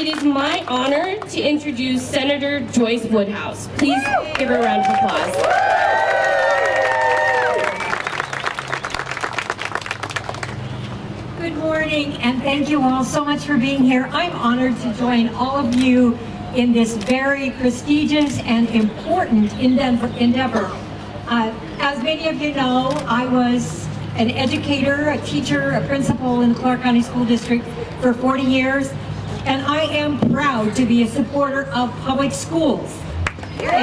It is my honor to introduce Senator Joyce Woodhouse. Please give her a round of applause. Good morning, and thank you all so much for being here. I'm honored to join all of you in this very prestigious and important endeavor. As many of you know, I was an educator, a teacher, a principal in the Clark County School District for 40 years, and I am proud to be a supporter of public schools. And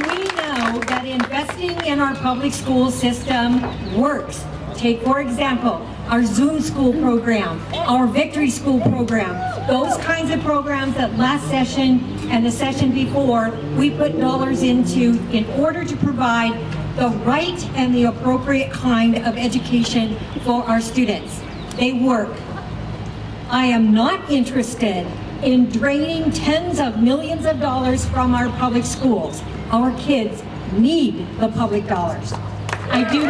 we know that investing in our public school system works. Take, for example, our Zoom School program, our Victory School program, those kinds of programs that last session and the session before we put dollars into in order to provide the right and the appropriate kind of education for our students. They work. I am not interested in draining tens of millions of dollars from our public schools. Our kids need the public dollars. I do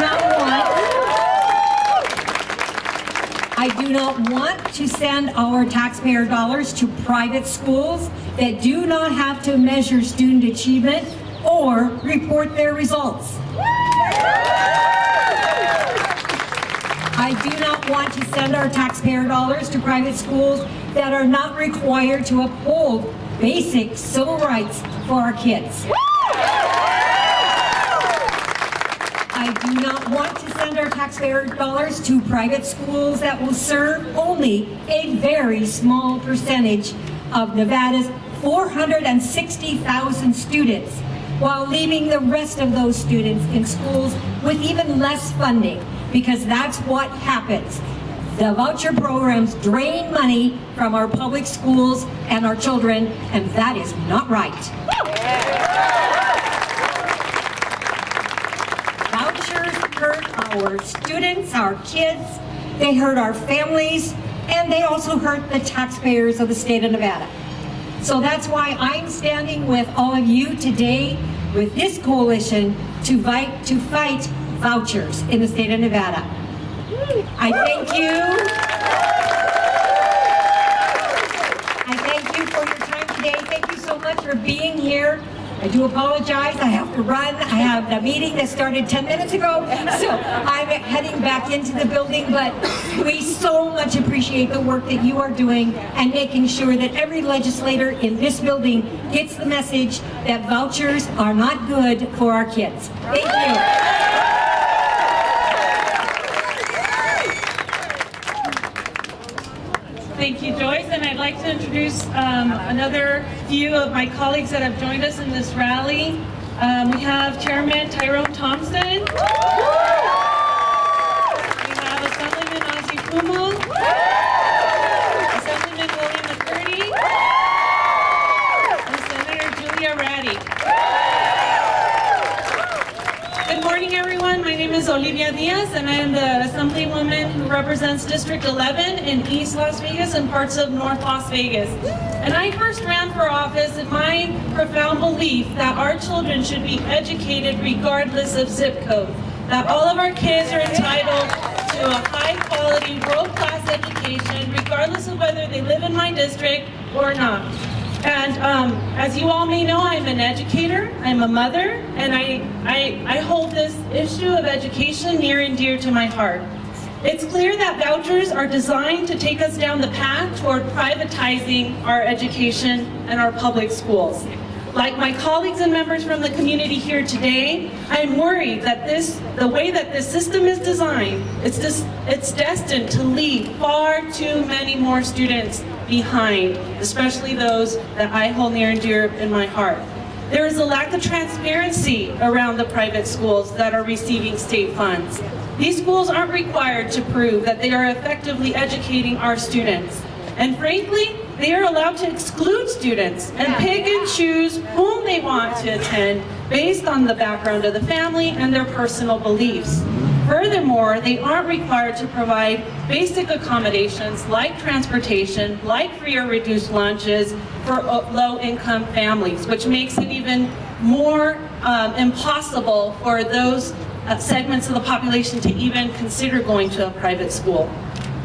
not want to send our taxpayer dollars to private schools that do not have to measure student achievement or report their results. I do not want to send our taxpayer dollars to private schools that are not required to uphold basic civil rights for our kids. I do not want to send our taxpayer dollars to private schools that will serve only a very small percentage of Nevada's 460,000 students, while leaving the rest of those students in schools with even less funding, because that's what happens. The voucher programs drain money from our public schools and our children, and that is not right. Vouchers hurt our students, our kids, they hurt our families, and they also hurt the taxpayers of the state of Nevada. So that's why I'm standing with all of you today with this coalition to fight vouchers in the state of Nevada. I thank you. I thank you for your time today. Thank you so much for being here. I do apologize, I have to run. I have a meeting that started 10 minutes ago, so I'm heading back into the building, but we so much appreciate the work that you are doing and making sure that every legislator in this building gets the message that vouchers are not good for our kids. Thank you. Thank you, Joyce, and I'd like to introduce another few of my colleagues that have joined us in this rally. We have Chairman Tyrone Thompson. We have Assemblyman Ozzie Fumo. Assemblyman William McCurdy. And Senator Julia Ratty. Good morning, everyone. My name is Olivia Diaz, and I am the Assemblywoman who represents District 11 in East Las Vegas and parts of North Las Vegas. And I first ran for office in my profound belief that our children should be educated regardless of zip code, that all of our kids are entitled to a high-quality, world-class education, regardless of whether they live in my district or not. And as you all may know, I'm an educator, I'm a mother, and I hold this issue of education near and dear to my heart. It's clear that vouchers are designed to take us down the path toward privatizing our education and our public schools. Like my colleagues and members from the community here today, I'm worried that the way that this system is designed, it's destined to leave far too many more students behind, especially those that I hold near and dear in my heart. There is a lack of transparency around the private schools that are receiving state funds. These schools aren't required to prove that they are effectively educating our students. And frankly, they are allowed to exclude students and pick and choose whom they want to attend based on the background of the family and their personal beliefs. Furthermore, they aren't required to provide basic accommodations like transportation, like free or reduced lunches for low-income families, which makes it even more impossible for those segments of the population to even consider going to a private school.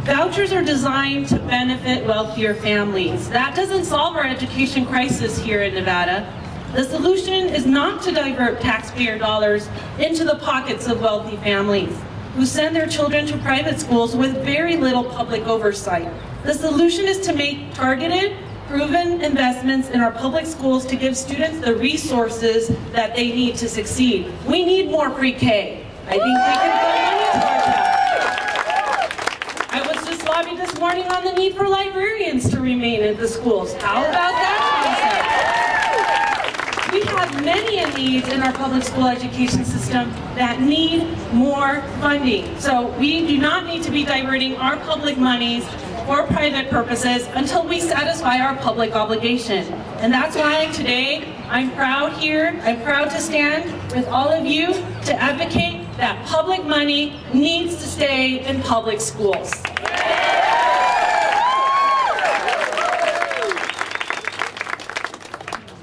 Vouchers are designed to benefit wealthier families. That doesn't solve our education crisis here in Nevada. The solution is not to divert taxpayer dollars into the pockets of wealthy families who send their children to private schools with very little public oversight. The solution is to make targeted, proven investments in our public schools to give students the resources that they need to succeed. We need more pre-K. I think we can put money towards that. I was just lobbied this morning on the need for librarians to remain in the schools. How about that concept? We have many needs in our public school education system that need more funding. So we do not need to be diverting our public monies for private purposes until we satisfy our public obligation. And that's why today I'm proud to stand with all of you to advocate that public money needs to stay in public schools.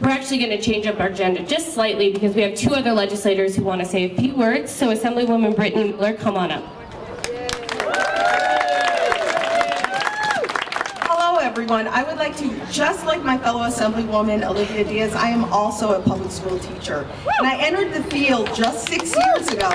We're actually going to change up our agenda just slightly because we have two other legislators who want to say a few words. So Assemblywoman Brittany Miller, come on up. Everyone. I would like to, just like my fellow Assemblywoman Olivia Diaz, I am also a public school teacher. And I entered the field just 6 years ago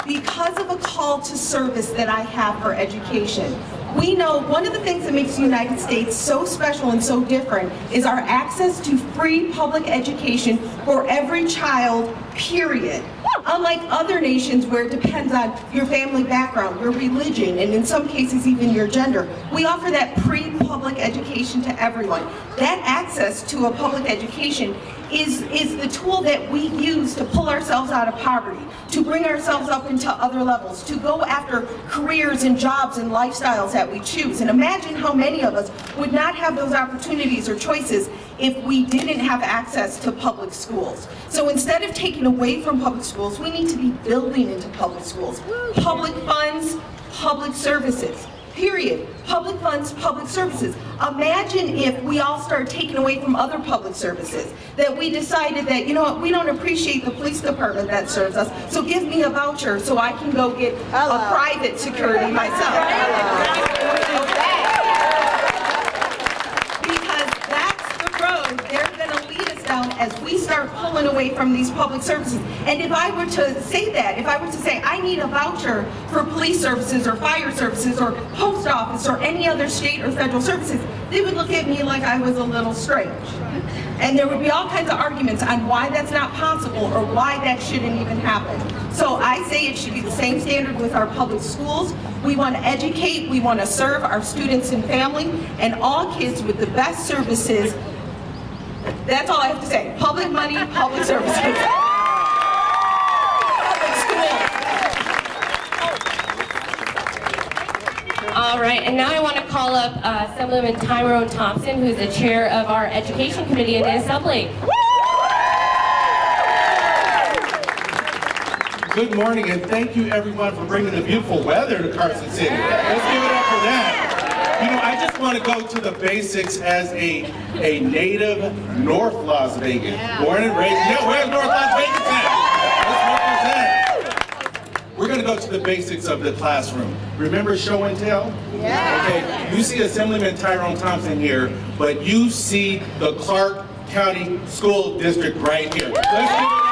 because of a call to service that I have for education. We know one of the things that makes the United States so special and so different is our access to free public education for every child, period. Unlike other nations where it depends on your family background, your religion, and in some cases even your gender, we offer that pre-public education to everyone. That access to a public education is the tool that we use to pull ourselves out of poverty, to bring ourselves up into other levels, to go after careers and jobs and lifestyles that we choose. And imagine how many of us would not have those opportunities or choices if we didn't have access to public schools. So instead of taking away from public schools, we need to be building into public schools. Public funds, public services. Period. Public funds, public services. Imagine if we all started taking away from other public services, that we decided that, you know what, we don't appreciate the police department that serves us, so give me a voucher so I can go get a private security myself. Because that's the road they're going to lead us down as we start pulling away from these public services. And if I were to say that, if I were to say I need a voucher for police services or fire services or post office or any other state or federal services, they would look at me like I was a little strange. And there would be all kinds of arguments on why that's not possible or why that shouldn't even happen. So I say it should be the same standard with our public schools. We want to educate, we want to serve our students and family and all kids with the best services. That's all I have to say. Public money, public services. Public schools. All right, and now I want to call up Assemblywoman Tyrone Thompson, who's the chair of our Education Committee in the Assembly. Good morning, and thank you everyone for bringing the beautiful weather to Carson City. Let's give it up for that. You know, I just want to go to the basics as a native North Las Vegas. Born and raised. Yeah, where's North Las Vegas at? Let's represent. We're going to go to the basics of the classroom. Remember show and tell? Yeah. Okay, you see Assemblyman Tyrone Thompson here, but you see the Clark County School District right here. Let's give it up.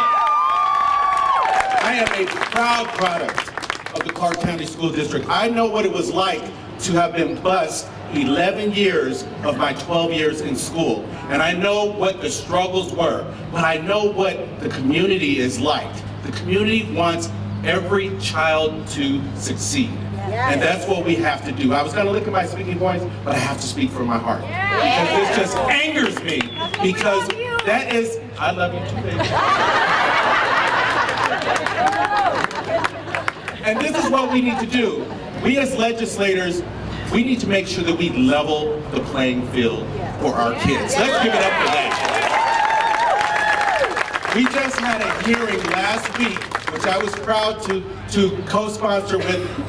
I am a proud product of the Clark County School District. I know what it was like to have been bused 11 years of my 12 years in school. And I know what the struggles were, but I know what the community is like. The community wants every child to succeed. And that's what we have to do. I was going to look at my speaking points, but I have to speak from my heart. Because this just angers me. Because that is, I love you too, baby. And this is what we need to do. We as legislators, we need to make sure that we level the playing field for our kids. Let's give it up for that. We just had a hearing last week, which I was proud to co-sponsor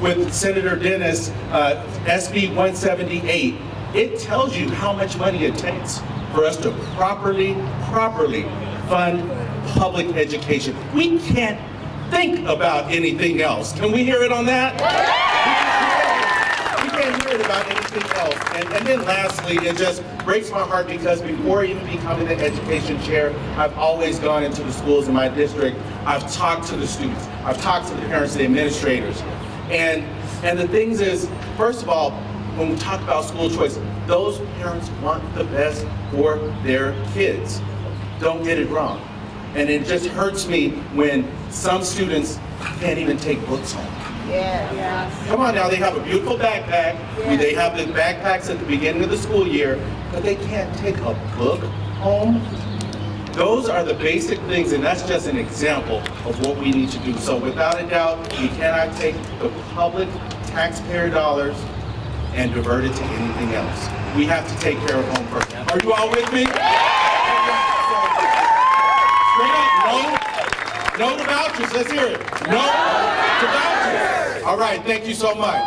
with Senator Dennis, SB 178. It tells you how much money it takes for us to properly fund public education. We can't think about anything else. Can we hear it on that? We can't hear it about anything else. And then lastly, it just breaks my heart because before even becoming the education chair, I've always gone into the schools in my district. I've talked to the students. I've talked to the parents, the administrators. And the things is, first of all, when we talk about school choice, those parents want the best for their kids. Don't get it wrong. And it just hurts me when some students can't even take books home. Come on now, they have a beautiful backpack. They have the backpacks at the beginning of the school year, but they can't take a book home. Those are the basic things, and that's just an example of what we need to do. So without a doubt, we cannot take the public taxpayer dollars and divert it to anything else. We have to take care of home first. Are you all with me? Straight up, no to vouchers. Let's hear it. No to vouchers. All right, thank you so much.